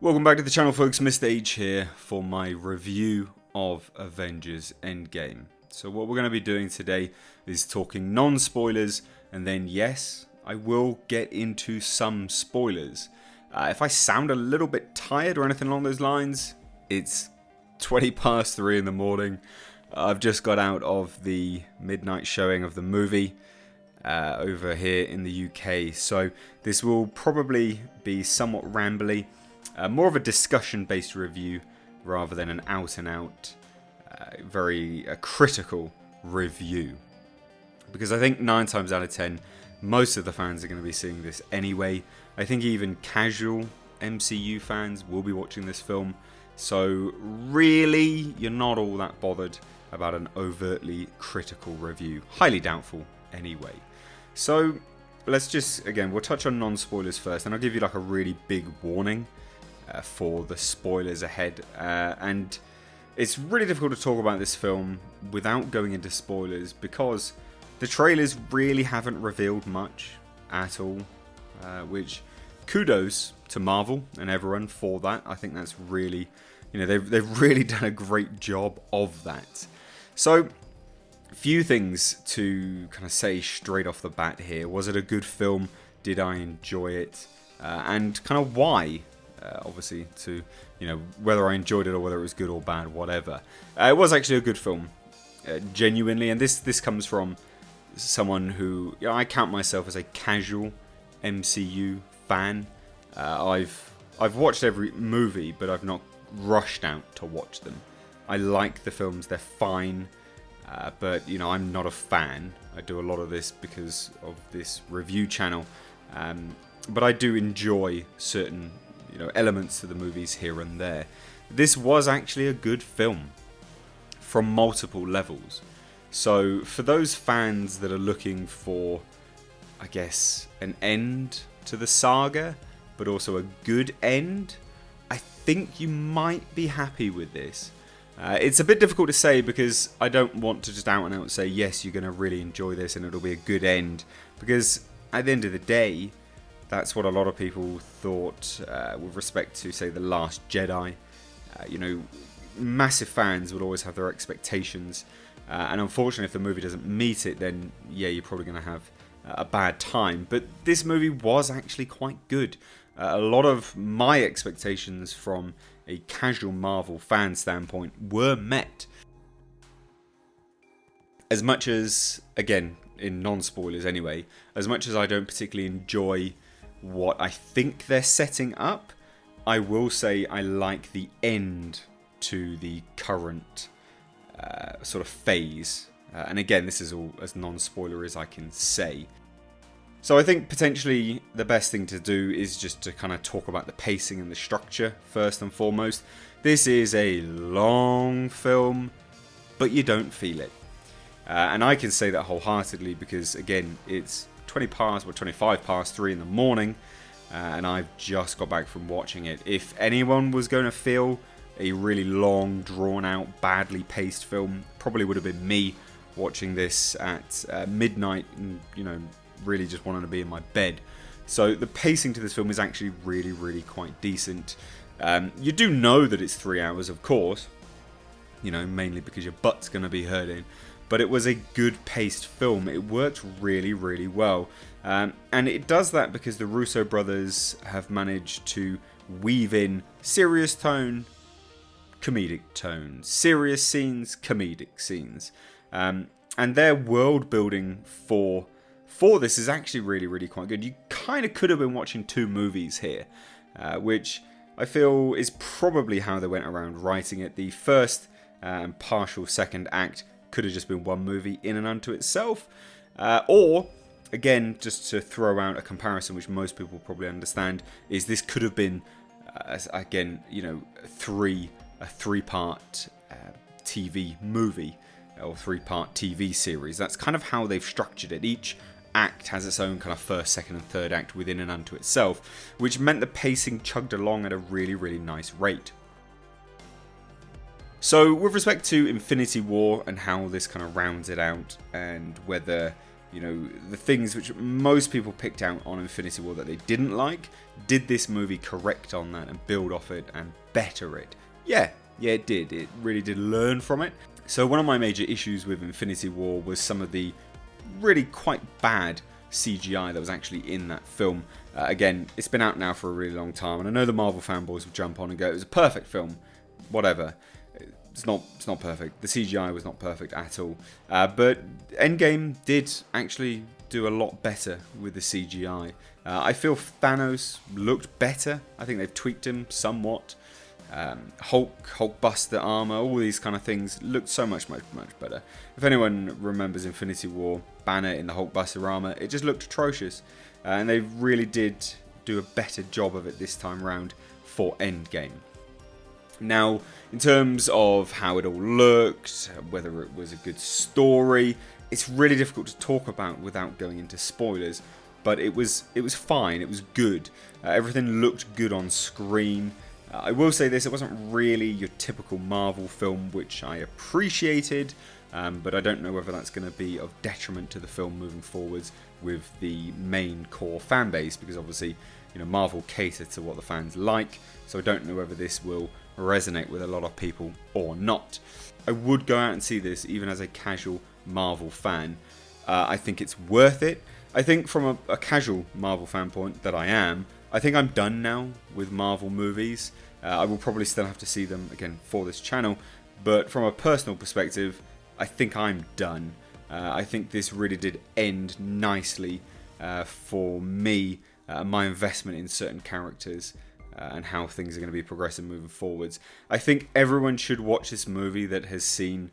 Welcome back to the channel, folks. Mr. H here for my review of Avengers Endgame. So what we're going to be doing today is talking non-spoilers, and then yes, I will get into some spoilers. If I sound a little bit tired or anything along those lines, it's 20 past 3 in the morning. I've just got out of the midnight showing of the movie over here in the UK, so this will probably be somewhat rambly. More of a discussion-based review rather than an out-and-out, very critical review. Because I think 9 times out of 10, most of the fans are going to be seeing this anyway. I think even casual MCU fans will be watching this film. So really, you're not all that bothered about an overtly critical review. Highly doubtful anyway. So let's just, again, we'll touch on non-spoilers first, and I'll give you like a really big warning for the spoilers ahead, and it's really difficult to talk about this film without going into spoilers because the trailers really haven't revealed much at all, which kudos to Marvel and everyone for that. I think that's really, they've really done a great job of that. So few things to kind of say straight off the bat here. Was it a good film? Did I enjoy it? And kind of why? Obviously, to whether I enjoyed it or whether it was good or bad, whatever. It was actually a good film, genuinely, and this comes from someone who I count myself as a casual MCU fan. I've watched every movie, but I've not rushed out to watch them. I like the films; they're fine, but I'm not a fan. I do a lot of this because of this review channel, but I do enjoy certain elements to the movies here and there. This was actually a good film from multiple levels. So for those fans that are looking for, I guess, an end to the saga, but also a good end, I think you might be happy with this. It's a bit difficult to say because I don't want to just out and out say, yes, you're going to really enjoy this and it'll be a good end. Because at the end of the day, that's what a lot of people thought with respect to, say, The Last Jedi. Massive fans would always have their expectations. And unfortunately, if the movie doesn't meet it, then, yeah, you're probably going to have a bad time. But this movie was actually quite good. A lot of my expectations from a casual Marvel fan standpoint were met. As much as, again, in non-spoilers anyway, as much as I don't particularly enjoy what I think they're setting up, I will say I like the end to the current sort of phase. And again, this is all as non-spoiler as I can say. So I think potentially the best thing to do is just to kind of talk about the pacing and the structure first and foremost. This is a long film, but you don't feel it. And I can say that wholeheartedly because, again, it's 25 past 3 in the morning, and I've just got back from watching it. If anyone was going to feel a really long, drawn-out, badly paced film, probably would have been me watching this at midnight and, really just wanting to be in my bed. So the pacing to this film is actually really, really quite decent. You do know that it's 3 hours, of course, mainly because your butt's going to be hurting. But it was a good paced film. It worked really, really well. And it does that because the Russo brothers have managed to weave in serious tone, comedic tone. Serious scenes, comedic scenes. And their world building for this is actually really, really quite good. You kind of could have been watching 2 movies here, which I feel is probably how they went around writing it. The first and partial second act could have just been 1 movie in and unto itself, or again, just to throw out a comparison which most people probably understand, is this could have been again, a 3-part TV movie or 3-part TV series. That's kind of how they've structured it. Each act has its own kind of first, second and third act within and unto itself, which meant the pacing chugged along at a really, really nice rate. So with respect to Infinity War and how this kind of rounds it out, and whether You know, the things which most people picked out on Infinity War that they didn't like, did this movie correct on that and build off it and better it? Yeah, it did. It really did learn from it. So one of my major issues with Infinity War was some of the really quite bad CGI that was actually in that film. Again, it's been out now for a really long time, and I know the Marvel fanboys will jump on and go, it was a perfect film, whatever. It's not perfect. The CGI was not perfect at all. But Endgame did actually do a lot better with the CGI. I feel Thanos looked better. I think they've tweaked him somewhat. Hulkbuster armor, all these kind of things looked so much better. If anyone remembers Infinity War, Banner in the Hulkbuster armor, it just looked atrocious. And they really did do a better job of it this time round for Endgame. Now, in terms of how it all looked, whether it was a good story, it's really difficult to talk about without going into spoilers. But it was fine. It was good. Everything looked good on screen. I will say this: it wasn't really your typical Marvel film, which I appreciated. But I don't know whether that's going to be of detriment to the film moving forwards with the main core fan base, because obviously, you know, Marvel cater to what the fans like. So I don't know whether this will resonate with a lot of people or not. I would go out and see this even as a casual Marvel fan. I think it's worth it. I think from a casual Marvel fan point that I am, I think I'm done now with Marvel movies. I will probably still have to see them again for this channel, but from a personal perspective, I think I'm done. I think this really did end nicely for me, my investment in certain characters. And how things are going to be progressing moving forwards. I think everyone should watch this movie that has seen,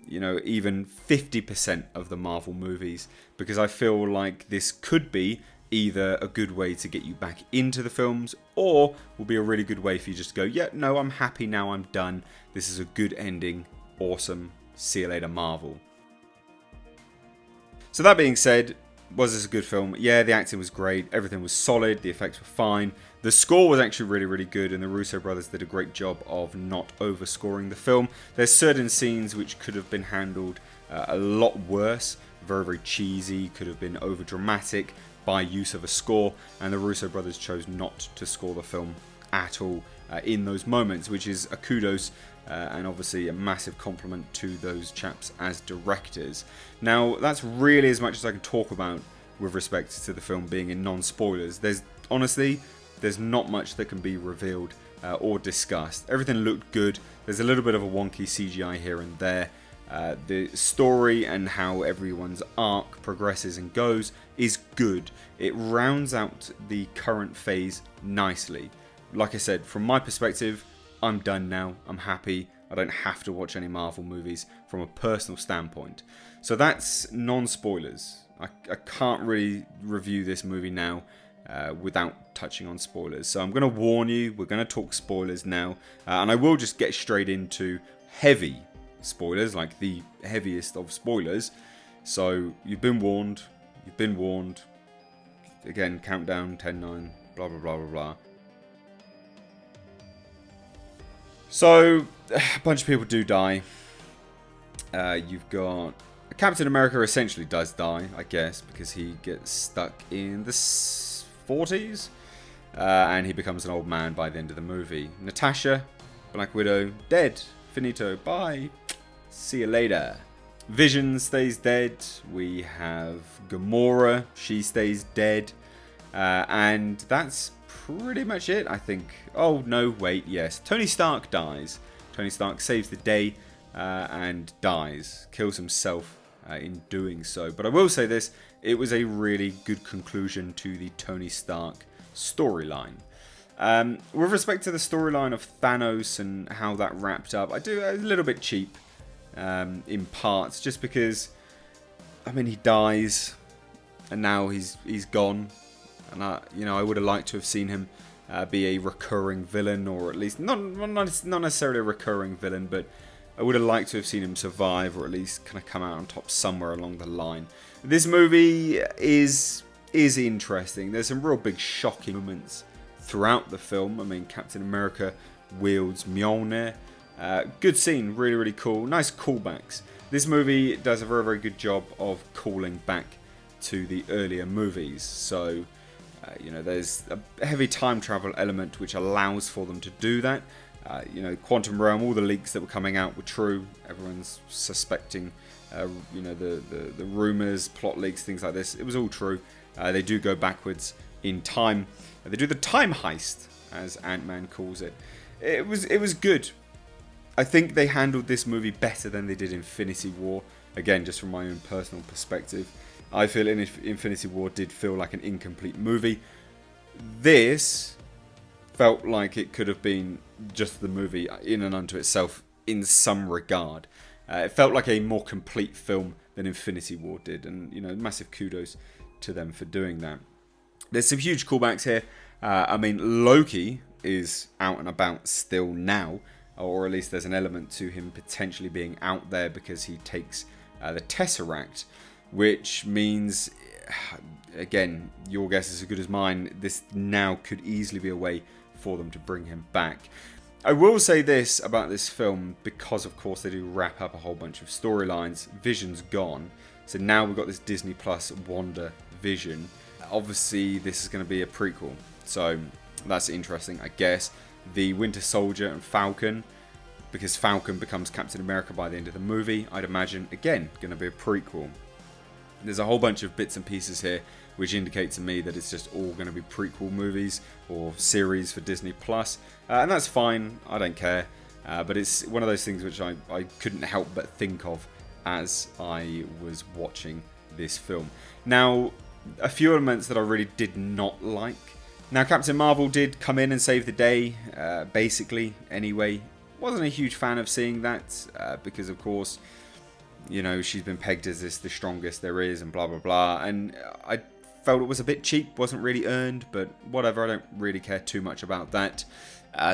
you know, even 50% of the Marvel movies, because I feel like this could be either a good way to get you back into the films, or will be a really good way for you just to go, yeah, no, I'm happy now, I'm done. This is a good ending. Awesome. See you later, Marvel. So that being said, was this a good film? Yeah, the acting was great. Everything was solid. The effects were fine. The score was actually really, really good, and the Russo brothers did a great job of not overscoring the film. There's certain scenes which could have been handled a lot worse. Very, very cheesy. Could have been over dramatic by use of a score, and the Russo brothers chose not to score the film at all in those moments, which is a kudos and obviously a massive compliment to those chaps as directors. Now, that's really as much as I can talk about with respect to the film being in non-spoilers. There's not much that can be revealed or discussed. Everything looked good. There's a little bit of a wonky CGI here and there. The story and how everyone's arc progresses and goes is good. It rounds out the current phase nicely. Like I said, from my perspective, I'm done now. I'm happy. I don't have to watch any Marvel movies from a personal standpoint. So that's non-spoilers. I can't really review this movie now without touching on spoilers. So I'm going to warn you, we're going to talk spoilers now. And I will just get straight into heavy spoilers, like the heaviest of spoilers. So you've been warned. You've been warned. Again, countdown, 10, 9, blah, blah, blah, blah, blah. So, a bunch of people do die. You've got... Captain America essentially does die, I guess, because he gets stuck in the 40s. And he becomes an old man by the end of the movie. Natasha, Black Widow, dead. Finito, bye. See you later. Vision stays dead. We have Gamora, she stays dead. And that's pretty much it, I think. Oh, no, wait, yes. Tony Stark dies. Tony Stark saves the day and dies. Kills himself in doing so. But I will say this, it was a really good conclusion to the Tony Stark storyline. With respect to the storyline of Thanos and how that wrapped up, I do a little bit cheap in parts, just because, I mean, he dies and now he's gone. And I would have liked to have seen him be a recurring villain, or at least not necessarily a recurring villain, but I would have liked to have seen him survive, or at least kind of come out on top somewhere along the line. This movie is interesting. There's some real big shocking moments throughout the film. I mean, Captain America wields Mjolnir. Good scene, really, really cool. Nice callbacks. This movie does a very, very good job of calling back to the earlier movies. So, there's a heavy time travel element which allows for them to do that. Quantum Realm, all the leaks that were coming out were true. Everyone's suspecting, the rumors, plot leaks, things like this. It was all true. They do go backwards in time. They do the time heist, as Ant-Man calls it. It was good. I think they handled this movie better than they did Infinity War. Again, just from my own personal perspective, I feel Infinity War did feel like an incomplete movie. This felt like it could have been just the movie in and unto itself in some regard. It felt like a more complete film than Infinity War did, and massive kudos to them for doing that. There's some huge callbacks here. Loki is out and about still now, or at least there's an element to him potentially being out there because he takes the Tesseract, which means, again, your guess is as good as mine, this now could easily be a way for them to bring him back. I will say this about this film, because of course they do wrap up a whole bunch of storylines. Vision's gone, so now we've got this Disney Plus Wanda Vision. Obviously this is going to be a prequel, so that's interesting, I guess. The Winter Soldier and Falcon, because Falcon becomes Captain America by the end of the movie, I'd imagine, again, going to be a prequel. There's a whole bunch of bits and pieces here which indicate to me that it's just all going to be prequel movies or series for Disney Plus, and that's fine, I don't care, but it's one of those things which I couldn't help but think of as I was watching this film. Now, a few elements that I really did not like. Now, Captain Marvel did come in and save the day, basically, anyway. Wasn't a huge fan of seeing that, because of course, she's been pegged as the strongest there is and blah blah blah, and I felt it was a bit cheap, wasn't really earned, but whatever, I don't really care too much about that.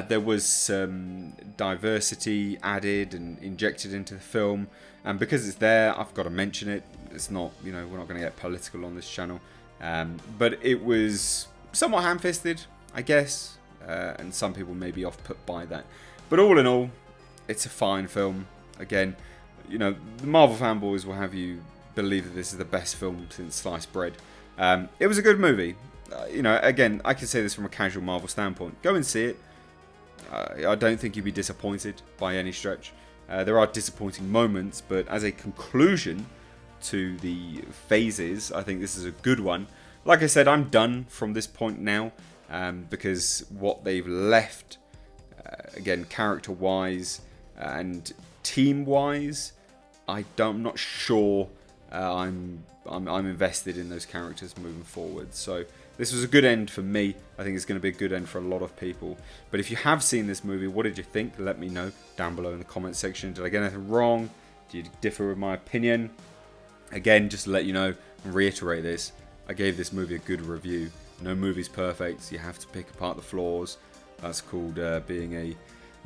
There was some diversity added and injected into the film, and because it's there, I've got to mention it. It's not, we're not going to get political on this channel, but it was somewhat ham-fisted, I guess, and some people may be off-put by that. But all in all, it's a fine film. Again, the Marvel fanboys will have you believe that this is the best film since sliced bread. It was a good movie. Again, I can say this from a casual Marvel standpoint. Go and see it. I don't think you'll be disappointed by any stretch. There are disappointing moments, but as a conclusion to the phases, I think this is a good one. Like I said, I'm done from this point now, because what they've left, again, character-wise and team-wise, I'm not sure I'm invested in those characters moving forward. So this was a good end for me. I think it's going to be a good end for a lot of people. But if you have seen this movie, what did you think? Let me know down below in the comment section. Did I get anything wrong? Do you differ with my opinion? Again, just to let you know and reiterate this, I gave this movie a good review. No movie's perfect. You have to pick apart the flaws. That's called being a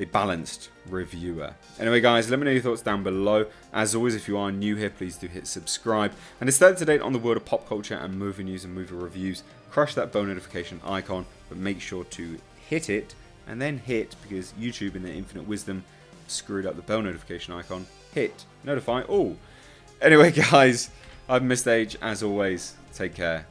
balanced reviewer. Anyway, guys, let me know your thoughts down below. As always, if you are new here, please do hit subscribe. And to stay up to date on the world of pop culture and movie news and movie reviews, crush that bell notification icon, but make sure to hit it, and then hit, because YouTube in their infinite wisdom screwed up the bell notification icon, hit notify all. Anyway, guys, I've Mr. H, as always. Take care.